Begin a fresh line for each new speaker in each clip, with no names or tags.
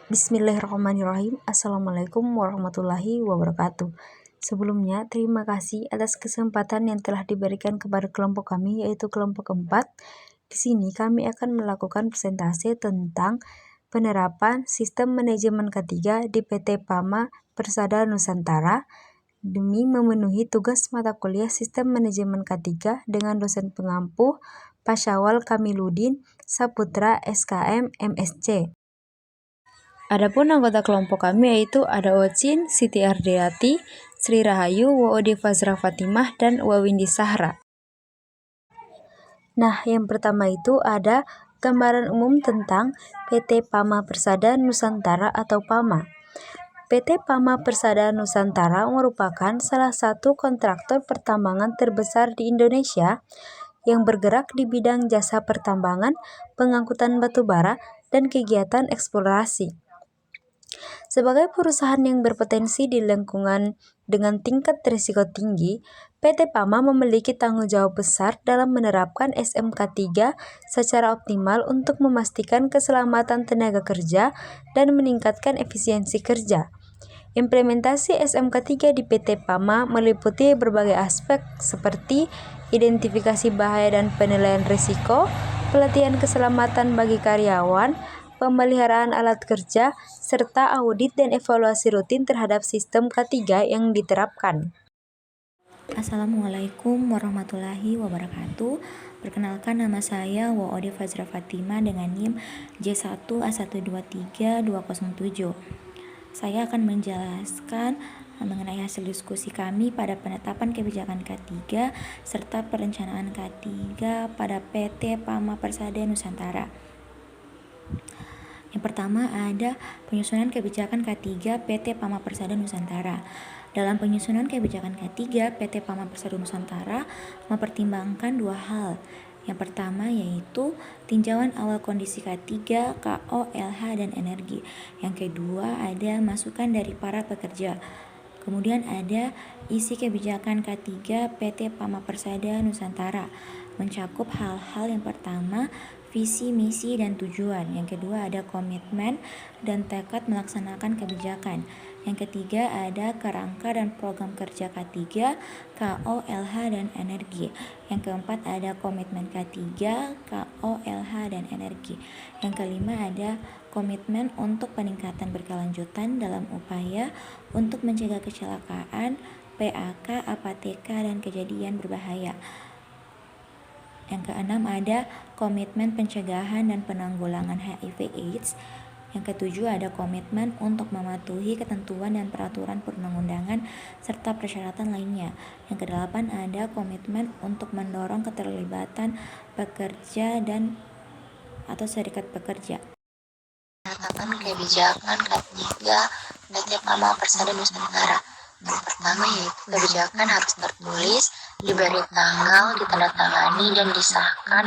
Bismillahirrahmanirrahim. Assalamualaikum warahmatullahi wabarakatuh. Sebelumnya, terima kasih atas kesempatan yang telah diberikan kepada kelompok kami, yaitu kelompok keempat. Di sini kami akan melakukan presentasi tentang penerapan sistem manajemen K3 di PT Pama Persada Nusantara demi memenuhi tugas mata kuliah sistem manajemen K3 dengan dosen pengampu Pak Syawal Kamiludin Saputra SKM MSc. Adapun anggota kelompok kami yaitu ada Ocin, Siti Ardiati, Sri Rahayu, Wa'odi Fazra Fatimah, dan Wawindi Sahra. Nah, yang pertama itu ada gambaran umum tentang PT Pama Persada Nusantara atau PAMA. PT Pama Persada Nusantara merupakan salah satu kontraktor pertambangan terbesar di Indonesia yang bergerak di bidang jasa pertambangan, pengangkutan batu bara, dan kegiatan eksplorasi. Sebagai perusahaan yang berpotensi di lingkungan dengan tingkat risiko tinggi, PT Pama memiliki tanggung jawab besar dalam menerapkan SMK3 secara optimal untuk memastikan keselamatan tenaga kerja dan meningkatkan efisiensi kerja. Implementasi SMK3 di PT Pama meliputi berbagai aspek seperti identifikasi bahaya dan penilaian risiko, pelatihan keselamatan bagi karyawan, pemeliharaan alat kerja, serta audit dan evaluasi rutin terhadap sistem K3 yang diterapkan.
Assalamualaikum warahmatullahi wabarakatuh. Perkenalkan, nama saya Wa'odi Fazra Fatimah dengan NIM J1A123207. Saya akan menjelaskan mengenai hasil diskusi kami pada penetapan kebijakan K3 serta perencanaan K3 pada PT Pama Persada Nusantara. Yang pertama ada penyusunan kebijakan K3 PT Pama Persada Nusantara. Dalam penyusunan kebijakan K3 PT Pama Persada Nusantara mempertimbangkan dua hal. Yang pertama yaitu tinjauan awal kondisi K3, KO, LH, dan energi. Yang kedua ada masukan dari para pekerja. Kemudian ada isi kebijakan K3 PT Pama Persada Nusantara, mencakup hal-hal yang pertama visi, misi, dan tujuan. Yang kedua ada komitmen dan tekad melaksanakan kebijakan. Yang ketiga ada kerangka dan program kerja K3, KO, LH, dan energi. Yang keempat ada komitmen K3, KO, LH, dan energi. Yang kelima ada komitmen untuk peningkatan berkelanjutan dalam upaya untuk mencegah kecelakaan, PAK, APTK, dan kejadian berbahaya. Yang keenam ada komitmen pencegahan dan penanggulangan HIV/AIDS. Yang ketujuh ada komitmen untuk mematuhi ketentuan dan peraturan perundang-undangan serta persyaratan lainnya. Yang kedelapan ada komitmen untuk mendorong keterlibatan pekerja dan atau serikat pekerja.
Penetapan kebijakan K3 PT Pama Persada Nusantara. Yang pertama yaitu kebijakan harus tertulis, diberi tanggal, ditandatangani, dan disahkan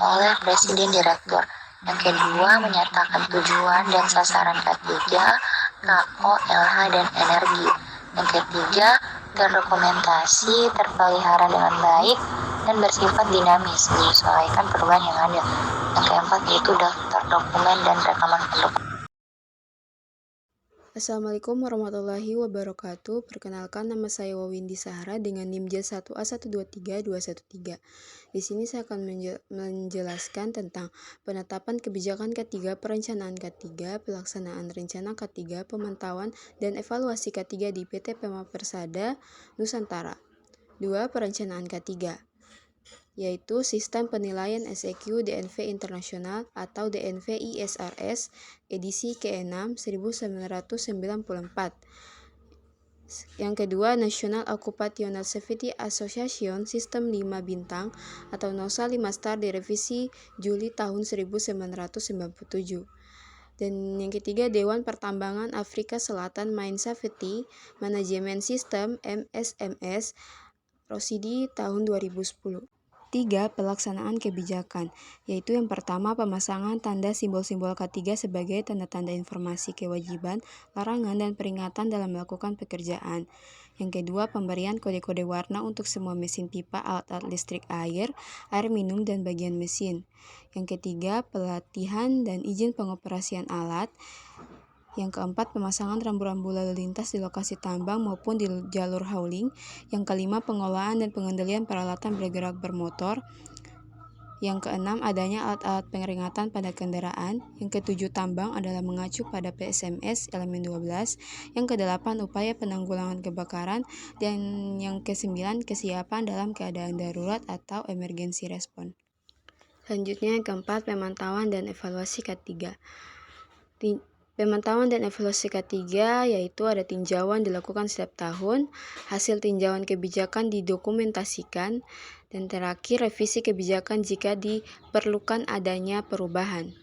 oleh Presiden Direktur. Yang kedua, menyatakan tujuan dan sasaran K3, KO, LH, dan energi. Yang ketiga, terdokumentasi, terpelihara dengan baik, dan bersifat dinamis, menyesuaikan perubahan yang ada. Yang keempat yaitu daftar dokumen dan rekaman pendukung.
Assalamualaikum warahmatullahi wabarakatuh. Perkenalkan, nama saya Wawindi Sahra dengan NIM J1A123213. Di sini saya akan menjelaskan tentang penetapan kebijakan K3, perencanaan K3, pelaksanaan rencana K3, pemantauan dan evaluasi K3 di PT Pama Persada Nusantara. 2. Perencanaan K3, yaitu Sistem Penilaian SEQ DNV Internasional atau DNV ISRS edisi ke-6 1994. Yang kedua, National Occupational Safety Association Sistem 5 Bintang atau NOSA 5 Star direvisi Juli tahun 1997. Dan yang ketiga, Dewan Pertambangan Afrika Selatan Mine Safety Management System MSMS Rosidi tahun 2010. 3. Pelaksanaan kebijakan, yaitu yang pertama pemasangan tanda simbol-simbol K3 sebagai tanda-tanda informasi kewajiban, larangan, dan peringatan dalam melakukan pekerjaan. Yang kedua, pemberian kode-kode warna untuk semua mesin pipa, alat-alat listrik air minum, dan bagian mesin. Yang ketiga, pelatihan dan izin pengoperasian alat. Yang keempat, pemasangan rambu-rambu lalu lintas di lokasi tambang maupun di jalur hauling. Yang kelima, pengelolaan dan pengendalian peralatan bergerak bermotor. Yang keenam, adanya alat-alat peringatan pada kendaraan. Yang ketujuh, tambang adalah mengacu pada PSMS elemen 12. Yang kedelapan, upaya penanggulangan kebakaran. Dan yang kesembilan, kesiapan dalam keadaan darurat atau emergency response. Selanjutnya yang keempat, pemantauan dan evaluasi K3. Pemantauan dan evaluasi K3 yaitu ada tinjauan dilakukan setiap tahun, hasil tinjauan kebijakan didokumentasikan, dan terakhir revisi kebijakan jika diperlukan adanya perubahan.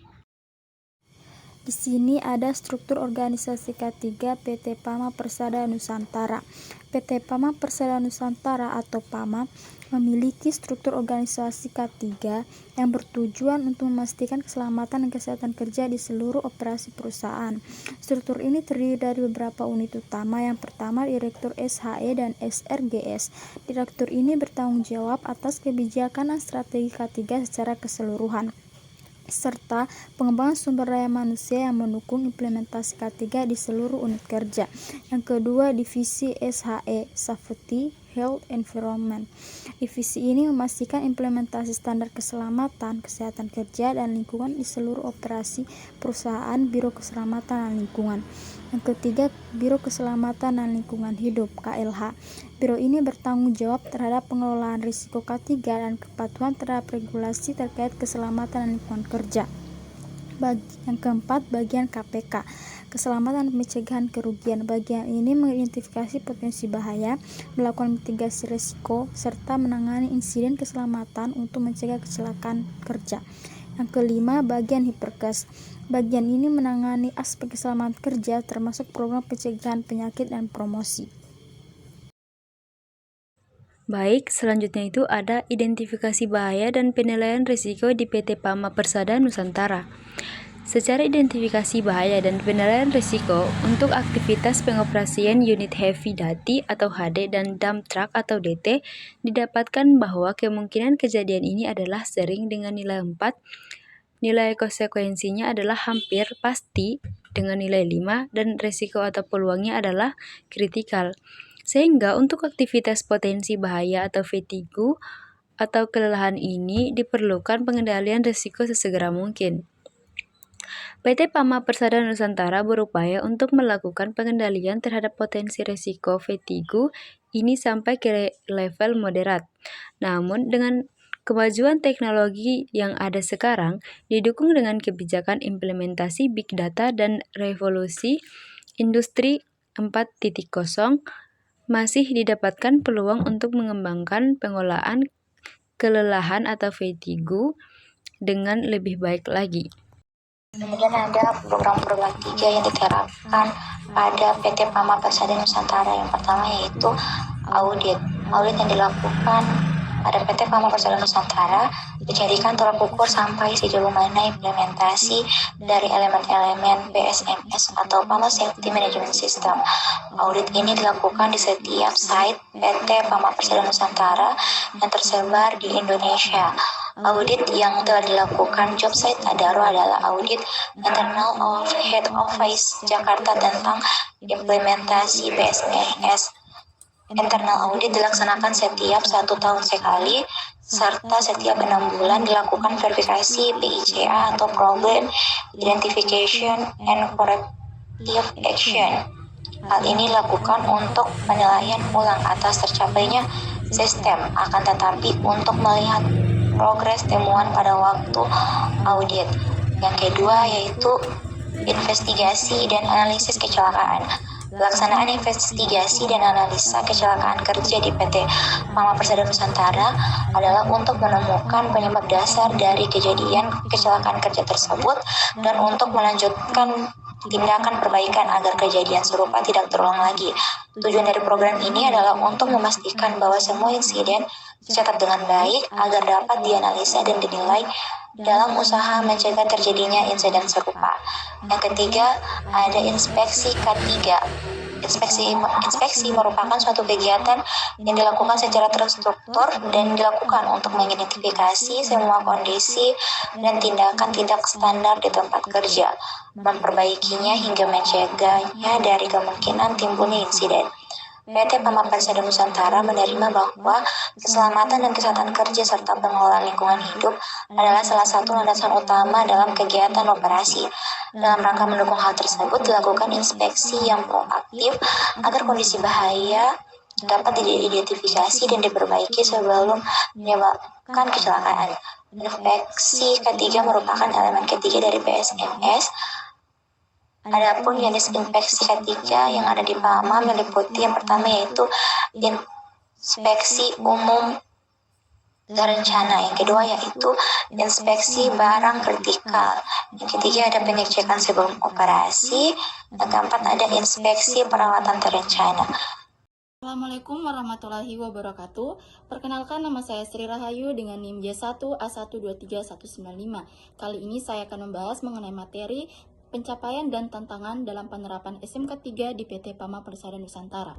Di sini ada struktur organisasi K3 PT Pama Persada Nusantara. PT Pama Persada Nusantara atau PAMA memiliki struktur organisasi K3 yang bertujuan untuk memastikan keselamatan dan kesehatan kerja di seluruh operasi perusahaan. Struktur ini terdiri dari beberapa unit utama. Yang pertama, Direktur SHE dan SRGS. Direktur ini bertanggung jawab atas kebijakan dan strategi K3 secara keseluruhan, serta pengembangan sumber daya manusia yang mendukung implementasi K3 di seluruh unit kerja. Yang kedua, Divisi SHE, Safety, Health, Environment. Divisi ini memastikan implementasi standar keselamatan, kesehatan kerja, dan lingkungan di seluruh operasi perusahaan. Biro Keselamatan dan Lingkungan. Yang ketiga, Biro Keselamatan dan Lingkungan Hidup, KLH. Biro ini bertanggung jawab terhadap pengelolaan risiko K3 dan kepatuhan terhadap regulasi terkait keselamatan dan lingkungan kerja. Yang keempat, bagian KPK, Keselamatan dan Pencegahan Kerugian. Bagian ini mengidentifikasi potensi bahaya, melakukan mitigasi risiko, serta menangani insiden keselamatan untuk mencegah kecelakaan kerja. Yang kelima, bagian Hiperkes. Bagian ini menangani aspek keselamatan kerja termasuk program pencegahan penyakit dan promosi.
Baik, selanjutnya itu ada identifikasi bahaya dan penilaian risiko di PT Pama Persada Nusantara. Secara identifikasi bahaya dan penilaian risiko untuk aktivitas pengoperasian unit heavy duty atau HD dan dump truck atau DT, didapatkan bahwa kemungkinan kejadian ini adalah sering dengan nilai 4, nilai konsekuensinya adalah hampir pasti dengan nilai 5, dan risiko atau peluangnya adalah kritikal. Sehingga untuk aktivitas potensi bahaya atau fatigue atau kelelahan ini diperlukan pengendalian risiko sesegera mungkin. PT Pama Persada Nusantara berupaya untuk melakukan pengendalian terhadap potensi risiko fatigue ini sampai ke level moderat. Namun dengan kemajuan teknologi yang ada sekarang, didukung dengan kebijakan implementasi Big Data dan revolusi Industri 4.0, masih didapatkan peluang untuk mengembangkan pengolahan kelelahan atau fatigue dengan lebih baik lagi.
Kemudian ada program-program 3 yang diterapkan pada PT Pama Persada Nusantara. Yang pertama yaitu audit. Audit yang dilakukan pada PT Pama Persada Nusantara dijadikan tolak ukur sampai sejauh mana implementasi dari elemen-elemen PSMS atau Pama Safety Management System. Audit ini dilakukan di setiap site PT Pama Persada Nusantara yang tersebar di Indonesia. Audit yang telah dilakukan job site Adaro adalah audit internal of Head Office Jakarta tentang implementasi PSMS. Internal audit dilaksanakan setiap 1 tahun sekali, serta setiap 6 bulan dilakukan verifikasi PICA atau Problem Identification and Corrective Action. Hal ini dilakukan untuk penilaian ulang atas tercapainya sistem, akan tetapi untuk melihat progres temuan pada waktu audit. Yang kedua yaitu investigasi dan analisis kecelakaan. Pelaksanaan investigasi dan analisa kecelakaan kerja di PT Pama Persada Nusantara adalah untuk menemukan penyebab dasar dari kejadian kecelakaan kerja tersebut dan untuk melanjutkan tindakan perbaikan agar kejadian serupa tidak terulang lagi. Tujuan dari program ini adalah untuk memastikan bahwa semua insiden dicatat dengan baik agar dapat dianalisa dan dinilai dalam usaha mencegah terjadinya insiden serupa. Yang ketiga, ada inspeksi K3. Inspeksi merupakan suatu kegiatan yang dilakukan secara terstruktur dan dilakukan untuk mengidentifikasi semua kondisi dan tindakan tidak standar di tempat kerja, memperbaikinya hingga mencegahnya dari kemungkinan timbulnya insiden. PT Pama Persada Nusantara menerima bahwa keselamatan dan kesehatan kerja serta pengelolaan lingkungan hidup adalah salah satu landasan utama dalam kegiatan operasi. Dalam rangka mendukung hal tersebut, dilakukan inspeksi yang proaktif agar kondisi bahaya dapat diidentifikasi dan diperbaiki sebelum menyebabkan kecelakaan. Inspeksi ketiga merupakan elemen ketiga dari PSNS. Adapun jenis inspeksi ketiga yang ada di PAMA meliputi yang pertama yaitu inspeksi umum terencana, yang kedua yaitu inspeksi barang kritikal, yang ketiga ada pengecekan sebelum operasi, yang keempat ada inspeksi peralatan terencana.
Assalamualaikum warahmatullahi wabarakatuh. Perkenalkan, nama saya Sri Rahayu dengan NIM J1A123195. Kali ini saya akan membahas mengenai materi pencapaian dan tantangan dalam penerapan SMK 3 di PT Pama Persada Nusantara.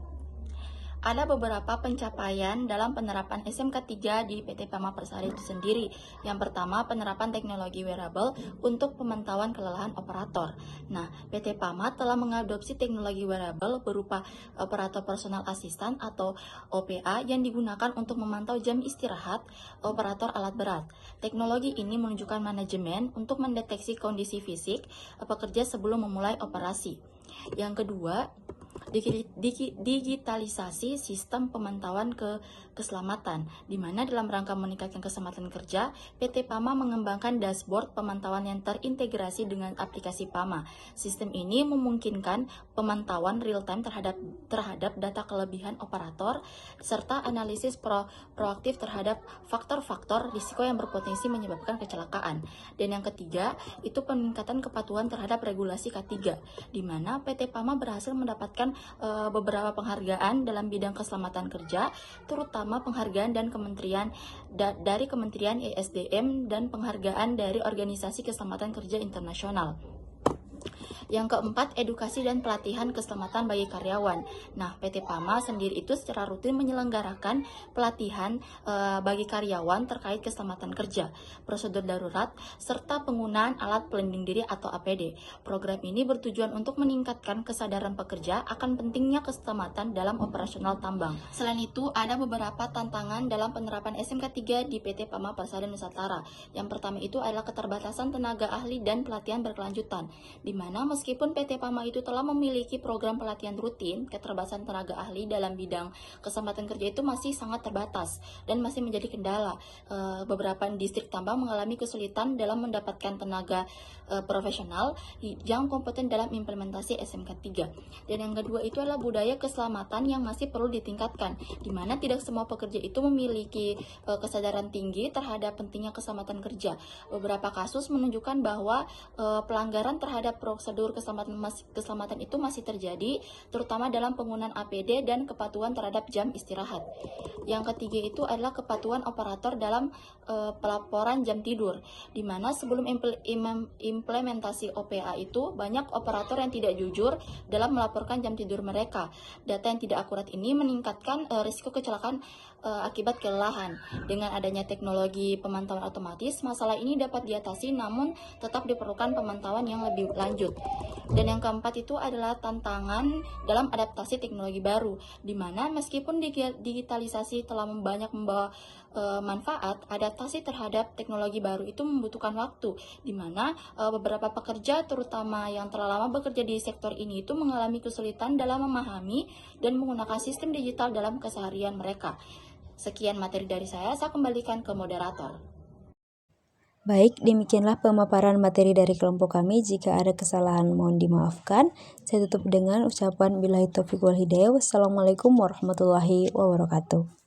Ada beberapa pencapaian dalam penerapan SMK 3 di PT Pama Persada itu sendiri. Yang pertama, penerapan teknologi wearable untuk pemantauan kelelahan operator. Nah, PT Pama telah mengadopsi teknologi wearable berupa operator personal assistant atau OPA yang digunakan untuk memantau jam istirahat operator alat berat. Teknologi ini menunjukkan manajemen untuk mendeteksi kondisi fisik pekerja sebelum memulai operasi. Yang kedua, digitalisasi sistem pemantauan keselamatan, di mana dalam rangka meningkatkan keselamatan kerja, PT Pama mengembangkan dashboard pemantauan yang terintegrasi dengan aplikasi Pama. Sistem ini memungkinkan pemantauan real-time terhadap data kelebihan operator, serta analisis proaktif terhadap faktor-faktor risiko yang berpotensi menyebabkan kecelakaan. Dan yang ketiga, itu peningkatan kepatuhan terhadap regulasi K3, di mana PT Pama berhasil mendapatkan beberapa penghargaan dalam bidang keselamatan kerja, terutama penghargaan dan dari Kementerian ESDM dan penghargaan dari Organisasi Keselamatan Kerja Internasional. Yang keempat, edukasi dan pelatihan keselamatan bagi karyawan. Nah, PT Pama sendiri itu secara rutin menyelenggarakan pelatihan bagi karyawan terkait keselamatan kerja, prosedur darurat, serta penggunaan alat pelindung diri atau APD. Program ini bertujuan untuk meningkatkan kesadaran pekerja akan pentingnya keselamatan dalam operasional tambang. Selain itu, ada beberapa tantangan dalam penerapan SMK 3 di PT Pama Persada Nusantara. Yang pertama itu adalah keterbatasan tenaga ahli dan pelatihan berkelanjutan, di mana meskipun PT Pama itu telah memiliki program pelatihan rutin, keterbatasan tenaga ahli dalam bidang keselamatan kerja itu masih sangat terbatas dan masih menjadi kendala. Beberapa distrik tambang mengalami kesulitan dalam mendapatkan tenaga profesional yang kompeten dalam implementasi SMK 3. Dan yang kedua itu adalah budaya keselamatan yang masih perlu ditingkatkan, di mana tidak semua pekerja itu memiliki kesadaran tinggi terhadap pentingnya keselamatan kerja. Beberapa kasus menunjukkan bahwa pelanggaran terhadap prosedur keselamatan itu masih terjadi, terutama dalam penggunaan APD dan kepatuhan terhadap jam istirahat. Yang ketiga itu adalah kepatuhan operator dalam pelaporan jam tidur, di mana sebelum implementasi OPA itu banyak operator yang tidak jujur dalam melaporkan jam tidur mereka. Data yang tidak akurat ini meningkatkan risiko kecelakaan akibat kelelahan. Dengan adanya teknologi pemantauan otomatis, masalah ini dapat diatasi, namun tetap diperlukan pemantauan yang lebih lanjut. Dan yang keempat itu adalah tantangan dalam adaptasi teknologi baru, di mana meskipun digitalisasi telah banyak membawa manfaat, adaptasi terhadap teknologi baru itu membutuhkan waktu, di mana beberapa pekerja terutama yang telah lama bekerja di sektor ini itu mengalami kesulitan dalam memahami dan menggunakan sistem digital dalam keseharian mereka. Sekian materi dari saya kembalikan ke moderator.
Baik, demikianlah pemaparan materi dari kelompok kami. Jika ada kesalahan mohon dimaafkan. Saya tutup dengan ucapan billahi taufiq wal hidayah. Wassalamualaikum warahmatullahi wabarakatuh.